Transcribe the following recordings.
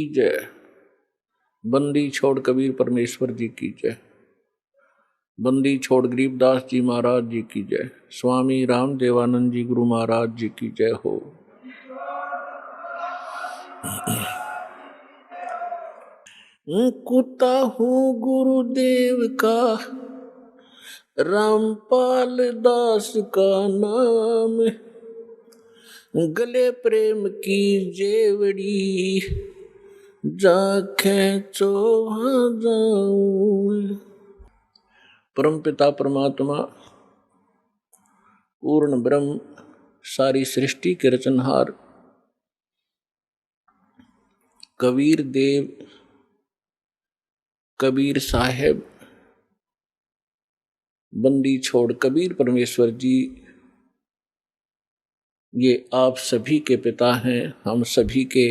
जय। बंदी छोड़ कबीर परमेश्वर जी की जय। बंदी छोड़ गरीबदास जी महाराज जी की जय। स्वामी राम देवानंद जी गुरु महाराज जी की जय हो। कुत्ता हूँ गुरुदेव का, रामपाल दास का नाम, गले प्रेम की जेवड़ी, जा खेचो जाऊं। परम पिता परमात्मा पूर्ण ब्रह्म सारी सृष्टि के रचनहार कबीर देव कबीर साहेब बंदी छोड़ कबीर परमेश्वर जी, ये आप सभी के पिता हैं, हम सभी के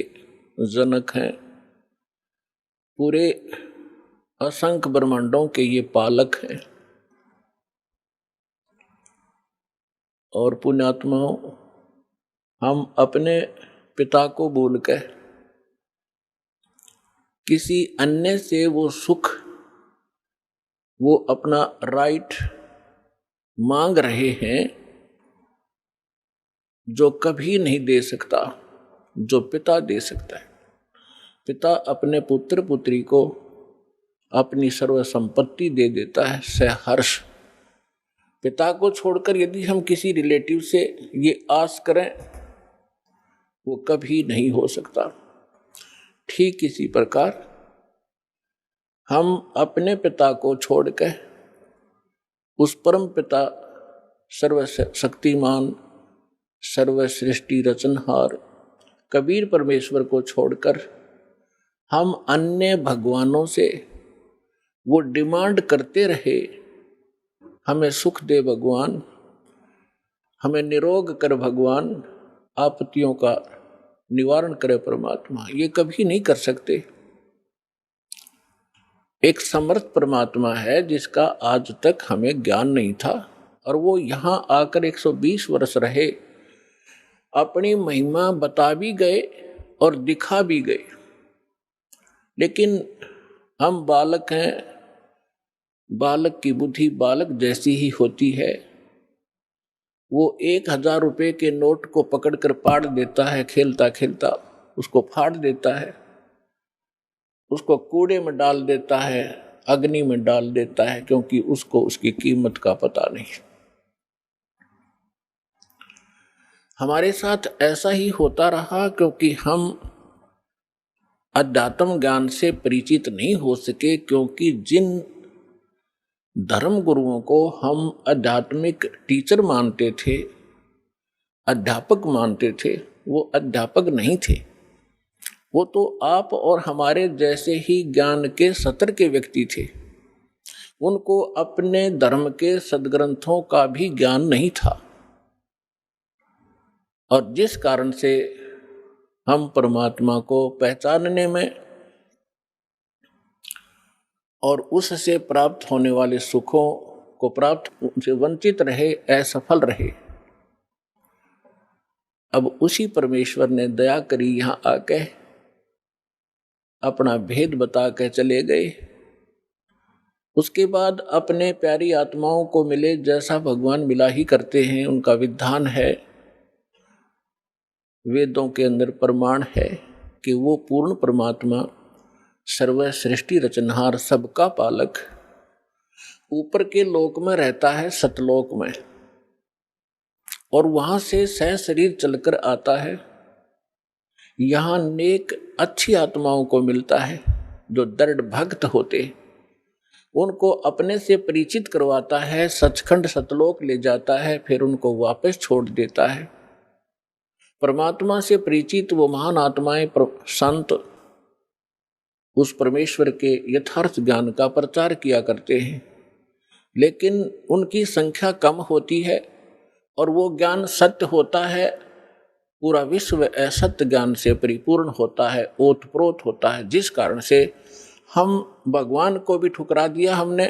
जनक हैं, पूरे असंख्य ब्रह्मांडों के ये पालक हैं। और पुण्यात्माओं, हम अपने पिता को भूलकर किसी अन्य से वो सुख, वो अपना राइट मांग रहे हैं जो कभी नहीं दे सकता, जो पिता दे सकता है। पिता अपने पुत्र पुत्री को अपनी सर्व संपत्ति दे देता है सहर्ष। पिता को छोड़कर यदि हम किसी रिलेटिव से ये आस करें, वो कभी नहीं हो सकता। ठीक इसी प्रकार हम अपने पिता को छोड़कर उस परम पिता सर्वशक्तिमान सर्वसृष्टि रचनहार कबीर परमेश्वर को छोड़कर हम अन्य भगवानों से वो डिमांड करते रहे, हमें सुख दे भगवान, हमें निरोग कर भगवान, आपत्तियों का निवारण करे परमात्मा, ये कभी नहीं कर सकते। एक समर्थ परमात्मा है जिसका आज तक हमें ज्ञान नहीं था, और वो यहाँ आकर 120 वर्ष रहे, अपनी महिमा बता भी गए और दिखा भी गए। लेकिन हम बालक हैं, बालक की बुद्धि बालक जैसी ही होती है। वो 1000 रुपये के नोट को पकड़कर पाड़ देता है, खेलता खेलता उसको फाड़ देता है, उसको कूड़े में डाल देता है, अग्नि में डाल देता है, क्योंकि उसको उसकी कीमत का पता नहीं। हमारे साथ ऐसा ही होता रहा, क्योंकि हम अध्यात्म ज्ञान से परिचित नहीं हो सके, क्योंकि जिन धर्म गुरुओं को हम आध्यात्मिक टीचर मानते थे, अध्यापक मानते थे, वो अध्यापक नहीं थे। वो तो आप और हमारे जैसे ही ज्ञान के सत्र के व्यक्ति थे। उनको अपने धर्म के सद्ग्रंथों का भी ज्ञान नहीं था, और जिस कारण से हम परमात्मा को पहचानने में और उससे प्राप्त होने वाले सुखों को प्राप्त से वंचित रहे, असफल रहे। अब उसी परमेश्वर ने दया करी, यहाँ आके अपना भेद बता के चले गए। उसके बाद अपने प्यारी आत्माओं को मिले, जैसा भगवान मिला ही करते हैं, उनका विधान है, वेदों के अंदर प्रमाण है कि वो पूर्ण परमात्मा सर्व सृष्टि रचनहार सबका पालक ऊपर के लोक में रहता है, सतलोक में, और वहां से सह शरीर चलकर आता है। यहाँ नेक अच्छी आत्माओं को मिलता है जो दृढ़ भक्त होते, उनको अपने से परिचित करवाता है, सचखंड सतलोक ले जाता है, फिर उनको वापस छोड़ देता है। परमात्मा से परिचित वो महान आत्माएं संत उस परमेश्वर के यथार्थ ज्ञान का प्रचार किया करते हैं, लेकिन उनकी संख्या कम होती है और वो ज्ञान सत्य होता है। पूरा विश्व असत्य ज्ञान से परिपूर्ण होता है, ओतप्रोत होता है, जिस कारण से हम भगवान को भी ठुकरा दिया हमने,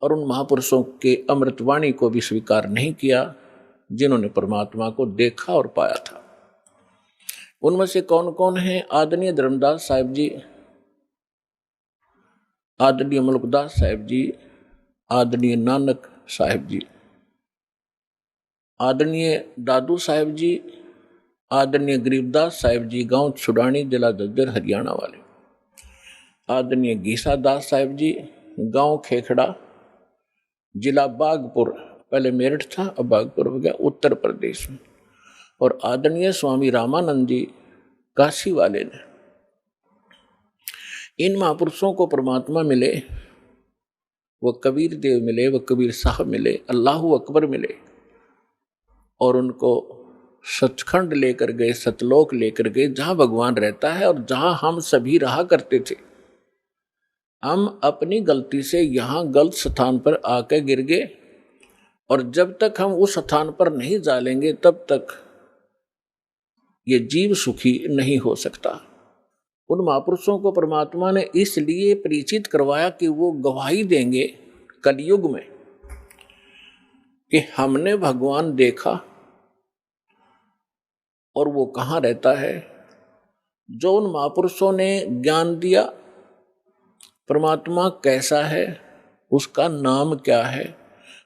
और उन महापुरुषों के अमृतवाणी को भी स्वीकार नहीं किया जिन्होंने परमात्मा को देखा और पाया था। उनमें से कौन कौन है? आदरणीय धर्मदास साहिब जी, आदरणीय मलकदास साहिब जी, आदरणीय नानक साहिब जी, आदरणीय दादू साहिब जी, आदरणीय गरीबदास साहिब जी, गांव छुड़ानी, जिला झज्जर, हरियाणा वाले, आदरणीय गीसा दास साहिब जी, गांव खेखड़ा, जिला बागपुर, पहले मेरठ था अब बागपुर हो गया, उत्तर प्रदेश में, और आदरणीय स्वामी रामानंद जी काशी वाले ने। इन महापुरुषों को परमात्मा मिले, वो कबीर देव मिले, वो कबीर साहब मिले, अल्लाहू अकबर मिले, और उनको सचखंड लेकर गए, सतलोक लेकर गए, जहां भगवान रहता है और जहां हम सभी रहा करते थे। हम अपनी गलती से यहां गलत स्थान पर आकर गिर गए, और जब तक हम उस स्थान पर नहीं जालेंगे तब तक ये जीव सुखी नहीं हो सकता। उन महापुरुषों को परमात्मा ने इसलिए परिचित करवाया कि वो गवाही देंगे कलयुग में कि हमने भगवान देखा और वो कहाँ रहता है। जो उन महापुरुषों ने ज्ञान दिया परमात्मा कैसा है, उसका नाम क्या है,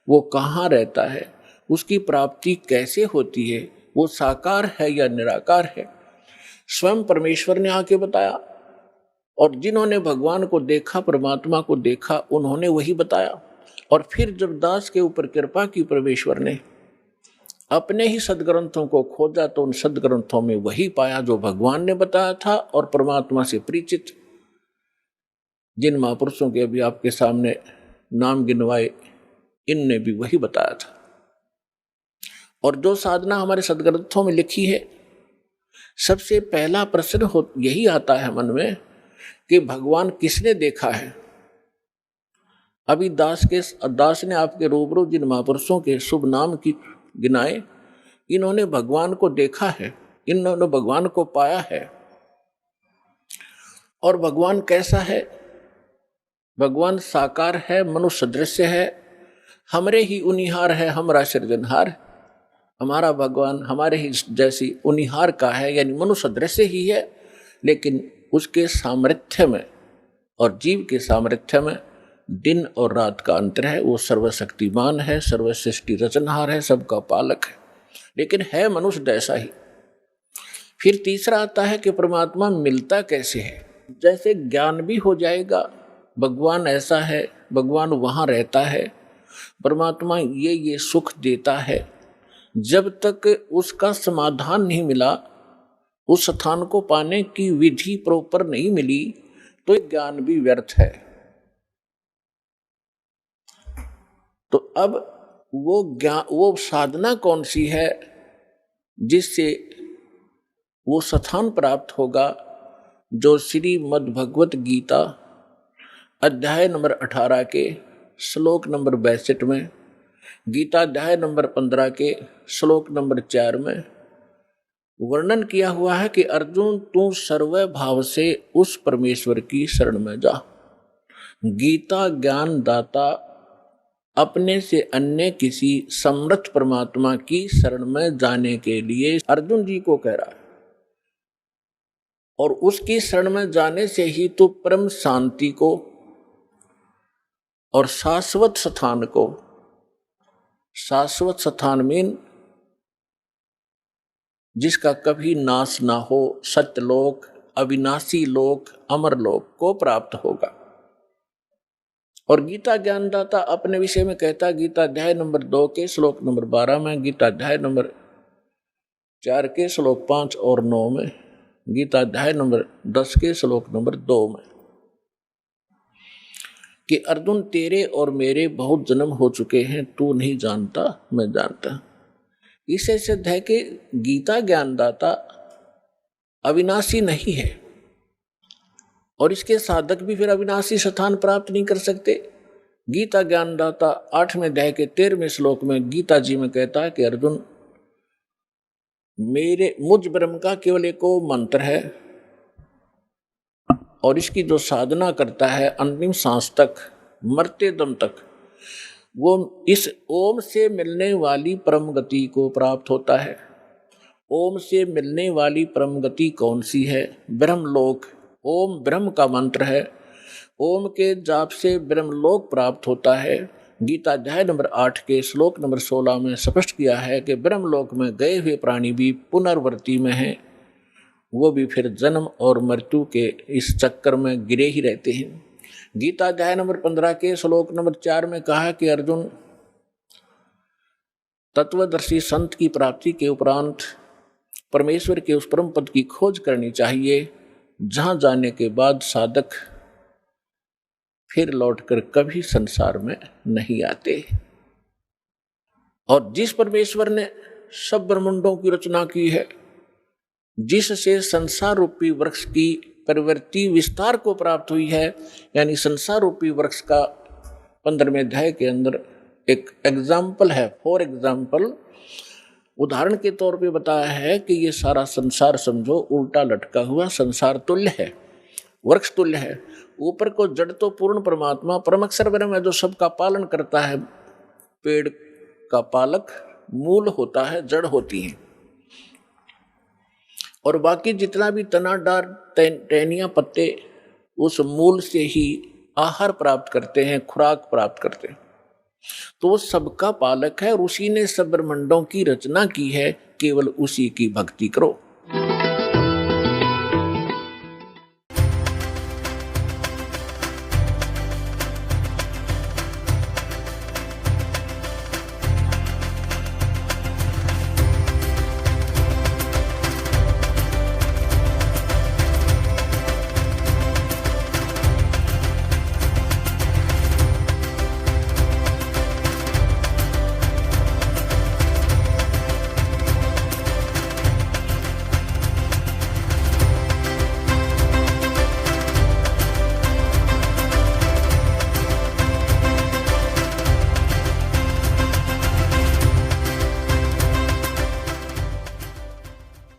वो कहाँ रहता है, उसकी प्राप्ति कैसे होती है, वो साकार है या निराकार है, स्वयं परमेश्वर ने आके बताया। और जिन्होंने भगवान को देखा, परमात्मा को देखा, उन्होंने वही बताया। और फिर जब दास के ऊपर कृपा की परमेश्वर ने, अपने ही सदग्रंथों को खोजा तो उन सदग्रंथों में वही पाया जो भगवान ने बताया था। और परमात्मा से परिचित जिन महापुरुषों के अभी आपके सामने नाम गिनवाए, इनने भी वही बताया था। और जो साधना हमारे सदग्रंथों में लिखी है, सबसे पहला प्रश्न यही आता है मन में कि भगवान किसने देखा है। अभी दास ने आपके रूबरू जिन महापुरुषों के शुभ नाम की गिनाए, इन्होंने भगवान को देखा है, इन्होंने भगवान को पाया है। और भगवान कैसा है? भगवान साकार है, मनुष्य सदृश है, हमरे ही उनिहार है, हमारा सृजनहार। हमारा भगवान हमारे ही जैसी उनिहार का है, यानी मनुष्य सदृश ही है, लेकिन उसके सामर्थ्य में और जीव के सामर्थ्य में दिन और रात का अंतर है। वो सर्वशक्तिमान है, सर्वसृष्टि रचनहार है, सबका पालक है, लेकिन है मनुष्य जैसा ही। फिर तीसरा आता है कि परमात्मा मिलता कैसे है। जैसे ज्ञान भी हो जाएगा, भगवान ऐसा है, भगवान वहाँ रहता है, परमात्मा ये सुख देता है, जब तक उसका समाधान नहीं मिला, उस स्थान को पाने की विधि प्रॉपर नहीं मिली, तो ज्ञान भी व्यर्थ है। तो अब वो साधना कौन सी है जिससे वो स्थान प्राप्त होगा, जो श्रीमद् भगवत गीता अध्याय नंबर 18 के श्लोक नंबर 62 में, गीता अध्याय नंबर 15 के श्लोक नंबर 4 में वर्णन किया हुआ है कि अर्जुन तू सर्व भाव से उस परमेश्वर की शरण में जा। गीता ज्ञान दाता अपने से अन्य किसी समर्थ परमात्मा की शरण में जाने के लिए अर्जुन जी को कह रहा है, और उसकी शरण में जाने से ही तो परम शांति को और शाश्वत स्थान को, शाश्वत स्थान मीन जिसका कभी नाश ना हो, सत्यलोक, अविनाशी लोक, अमर लोक को प्राप्त होगा। और गीता ज्ञानदाता अपने विषय में कहता, गीता अध्याय नंबर 2 के श्लोक नंबर 12 में, गीता अध्याय नंबर 4 के श्लोक 5 और 9 में, गीता अध्याय नंबर 10 के श्लोक नंबर 2 में, कि अर्जुन तेरे और मेरे बहुत जन्म हो चुके हैं, तू नहीं जानता, मैं जानता। इससे सिद्ध है कि गीता ज्ञानदाता अविनाशी नहीं है, और इसके साधक भी फिर अविनाशी स्थान प्राप्त नहीं कर सकते। गीता ज्ञानदाता 8वें अध्याय के 13वें श्लोक में गीता जी में कहता है कि अर्जुन मुझ ब्रह्म का केवल एक मंत्र है, और इसकी जो साधना करता है अंतिम सांस तक, मरते दम तक, वो इस ओम से मिलने वाली परम गति को प्राप्त होता है। ओम से मिलने वाली परम गति कौन सी है? ब्रह्मलोक। ओम ब्रह्म का मंत्र है। ओम के जाप से ब्रह्मलोक प्राप्त होता है। गीता अध्याय नंबर 8 के श्लोक नंबर 16 में स्पष्ट किया है कि ब्रह्मलोक में गए हुए प्राणी भी पुनर्वृत्ति में हैं, वो भी फिर जन्म और मृत्यु के इस चक्कर में गिरे ही रहते हैं। गीता अध्याय नंबर 15 के श्लोक नंबर 4 में कहा कि अर्जुन, तत्वदर्शी संत की प्राप्ति के उपरांत परमेश्वर के उस परम पद की खोज करनी चाहिए, जहां जाने के बाद साधक फिर लौटकर कभी संसार में नहीं आते। और जिस परमेश्वर ने सब ब्रह्मांडों की रचना की है, जिससे संसार रूपी वृक्ष की प्रवृत्ति विस्तार को प्राप्त हुई है, यानी संसार रूपी वृक्ष का 15वें अध्याय के अंदर एक एग्जाम्पल है, फॉर एग्जाम्पल, उदाहरण के तौर पे बताया है कि ये सारा संसार समझो उल्टा लटका हुआ संसार तुल्य है, वृक्ष तुल्य है। ऊपर को जड़ तो पूर्ण परमात्मा परम अक्षर ब्रह्म है जो सबका पालन करता है। पेड़ का पालक मूल होता है, जड़ होती है, और बाकी जितना भी तना डार टहनियां पत्ते उस मूल से ही आहार प्राप्त करते हैं, खुराक प्राप्त करते हैं। तो वो सबका पालक है और उसी ने सब ब्रह्मांडों की रचना की है, केवल उसी की भक्ति करो।